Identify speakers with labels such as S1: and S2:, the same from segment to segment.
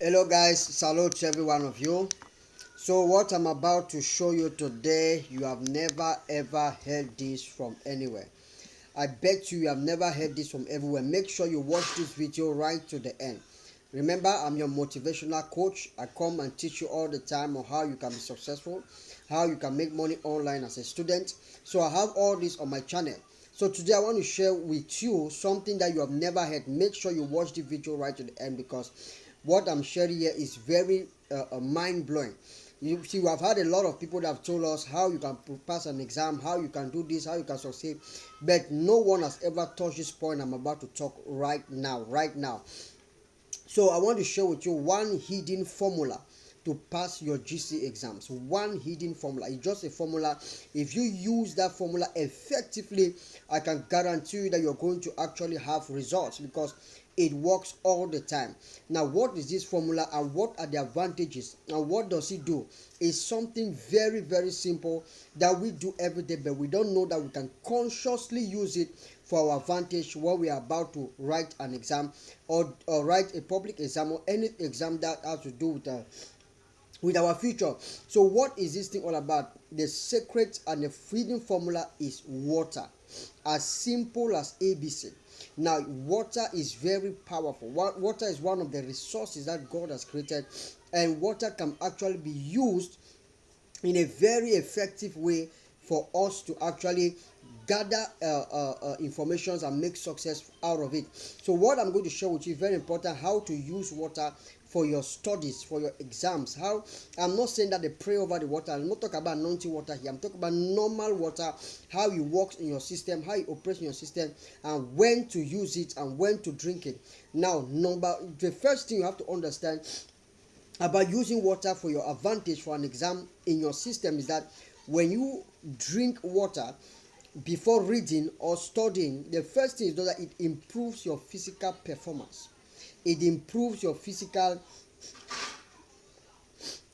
S1: Hello guys, salute to every one of you. So what I'm about to show you today, you have never ever heard this from anywhere. I bet you have never heard this from everywhere. Make sure you watch this video right to the end. Remember, I'm your motivational coach. I come and teach you all the time on how you can be successful, how you can make money online as a student. So I have all this on my channel. So today I want to share with you something that you have never heard. Make sure you watch the video right to the end because what I'm sharing here is very mind-blowing. You see, we have had a lot of people that have told us how you can pass an exam, how you can do this, how you can succeed, but no one has ever touched this point I'm about to talk right now. So I want to share with you one hidden formula to pass your GCE exams. One hidden formula. It's just a formula. If you use that formula effectively, I can guarantee you that you're going to actually have results because it works all the time. Now, what is this formula and what are the advantages and what does it do? It's something very, very simple that we do every day, but we don't know that we can consciously use it for our advantage when we are about to write an exam or write a public exam or any exam that has to do with our future. So what is this thing all about? The secret and the feeding formula is water. As simple as ABC. Now, water is very powerful. Water is one of the resources that God has created, and water can actually be used in a very effective way for us to actually gather informations and make success out of it. So what I'm going to share with you is very important, how to use water for your studies, for your exams. How I'm not saying that they pray over the water. I'm not talking about anointing water here. I'm talking about normal water, how it works in your system, how it operates in your system, and when to use it and when to drink it. Now, the first thing you have to understand about using water for your advantage for an exam in your system is that when you drink water before reading or studying, the first thing is that it improves your physical performance. It improves your physical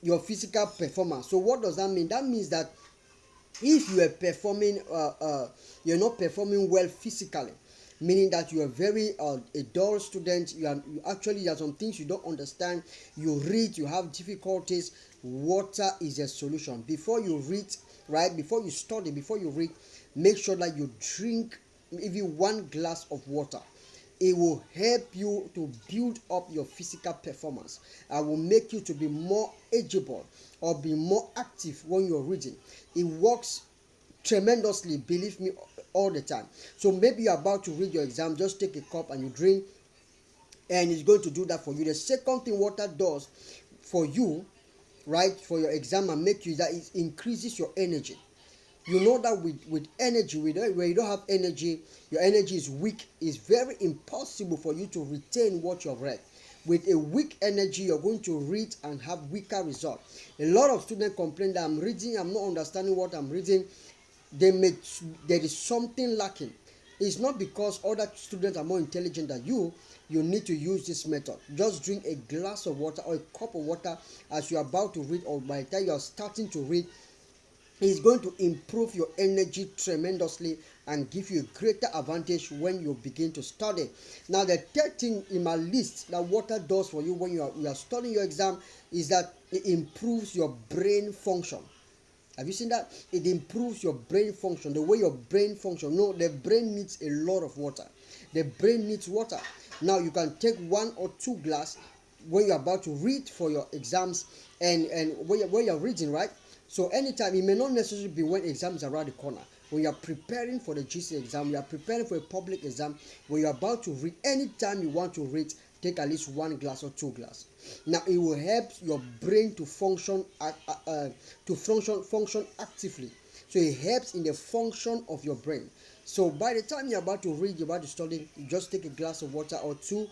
S1: performance. So what does that mean? That means that if you are performing you're not performing well physically, meaning that you are very a dull student, you actually, there are some things you don't understand, you read, you have difficulties, water is a solution. Before you read, right, before you study, before you read, make sure that you drink even 1 glass of water. It will help you to build up your physical performance and will make you to be more ageable or be more active when you're reading. It works tremendously, believe me, all the time. So maybe you're about to read your exam, just take a cup and you drink, and it's going to do that for you. The second thing water does for you, right, for your exam and make you, that it increases your energy. You know that with energy, when you don't have energy, your energy is weak. It's very impossible for you to retain what you've read. With a weak energy, you're going to read and have weaker results. A lot of students complain that I'm reading, I'm not understanding what I'm reading. There is something lacking. It's not because other students are more intelligent than you need to use this method. Just drink a glass of water or a cup of water as you're about to read, or by the time you're starting to read. It's going to improve your energy tremendously and give you a greater advantage when you begin to study. Now, the third thing in my list that water does for you when you are studying your exam is that it improves your brain function. Have you seen that? It improves your brain function, the way your brain functions. No, the brain needs a lot of water. The brain needs water. Now, you can take 1 or 2 glass when you're about to read for your exams, and when you're reading, right? So anytime, it may not necessarily be when exams are around the corner. When you're preparing for the GC exam, you are preparing for a public exam, when you're about to read, anytime you want to read, take at least 1 glass or 2 glass. Now it will help your brain to function actively. So it helps in the function of your brain. So by the time you're about to read, you're about to study, you just take a glass of water or two,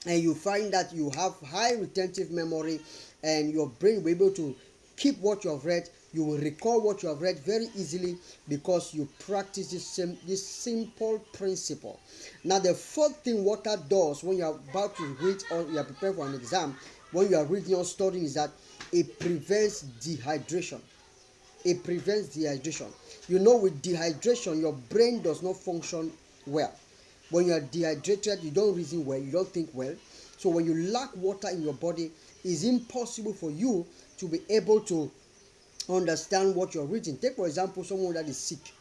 S1: and you find that you have high retentive memory, and your brain will be able to keep what you have read. You will recall what you have read very easily because you practice this simple principle. Now, the fourth thing water does when you are about to read or you are preparing for an exam, when you are reading or studying, is that it prevents dehydration. It prevents dehydration. You know, with dehydration, your brain does not function well. When you are dehydrated, you don't reason well, you don't think well. So when you lack water in your body, it's impossible for you to be able to understand what you're reading. Take for example someone that is sick.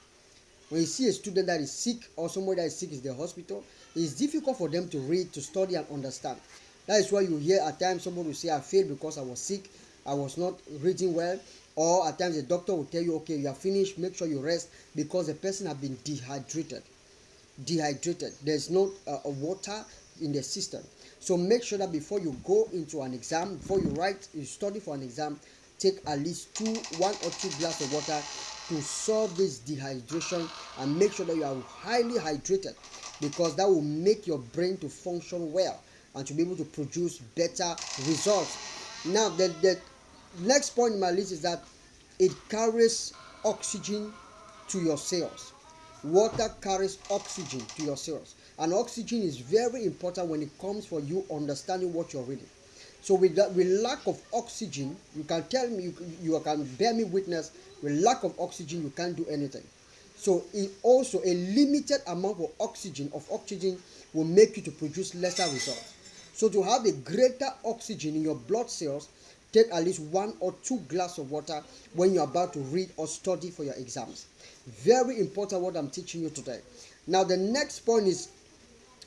S1: When you see a student that is sick or somebody that is sick in the hospital, it's difficult for them to read, to study, and understand. That is why you hear at times somebody will say, I failed because I was sick, I was not reading well. Or at times the doctor will tell you, okay, you are finished, make sure you rest, because the person has been dehydrated. There's no water in the system. So make sure that before you go into an exam, before you study for an exam, take at least 1 or 2 glasses of water to solve this dehydration, and make sure that you are highly hydrated, because that will make your brain to function well and to be able to produce better results. Now the next point in my list is that it carries oxygen to your cells. Water carries oxygen to your cells, and oxygen is very important when it comes for you understanding what you're reading. So with lack of oxygen, you can tell me, you can bear me witness, with lack of oxygen you can't do anything. So it also, a limited amount of oxygen will make you to produce lesser results. So to have a greater oxygen in your blood cells, take at least 1 or 2 glasses of water when you're about to read or study for your exams. Very important what I'm teaching you today. Now the next point is,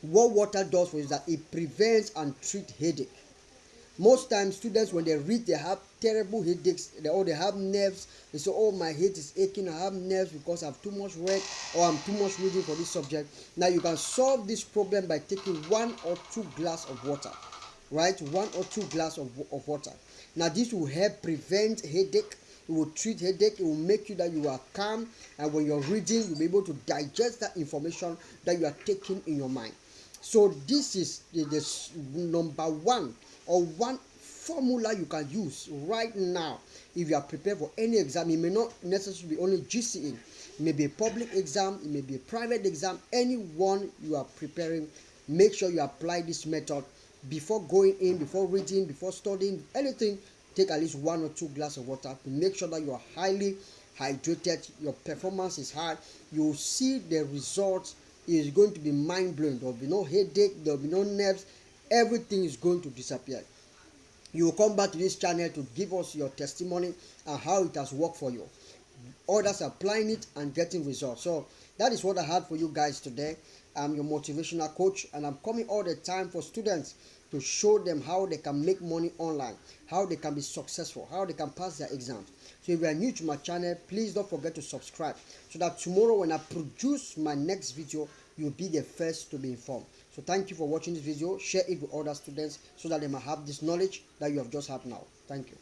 S1: what water does for you is that it prevents and treats headache. Most times students, when they read, they have terrible headaches, they have nerves. They say, oh, my head is aching, I have nerves because I've too much read, or I'm too much reading for this subject. Now you can solve this problem by taking 1 or 2 glasses of water, right? 1 or 2 glasses of water. Now this will help prevent headache, it will treat headache, it will make you that you are calm, and when you're reading, you'll be able to digest that information that you are taking in your mind. So this is the number one, or one formula you can use right now if you are prepared for any exam. It may not necessarily be only GCE, it may be a public exam, it may be a private exam, any one you are preparing. Make sure you apply this method before going in, before reading, before studying anything. Take at least 1 or 2 glasses of water to make sure that you are highly hydrated, your performance is high, you will see the results. It is going to be mind-blowing. There will be no headache, there will be no nerves, everything is going to disappear. You will come back to this channel to give us your testimony and how it has worked for you. Others applying it and getting results. So that is what I had for you guys today. I'm your motivational coach, and I'm coming all the time for students to show them how they can make money online, how they can be successful, how they can pass their exams. So if you are new to my channel, please don't forget to subscribe, so that tomorrow when I produce my next video, you'll be the first to be informed. So thank you for watching this video. Share it with other students so that they might have this knowledge that you have just had now. Thank you.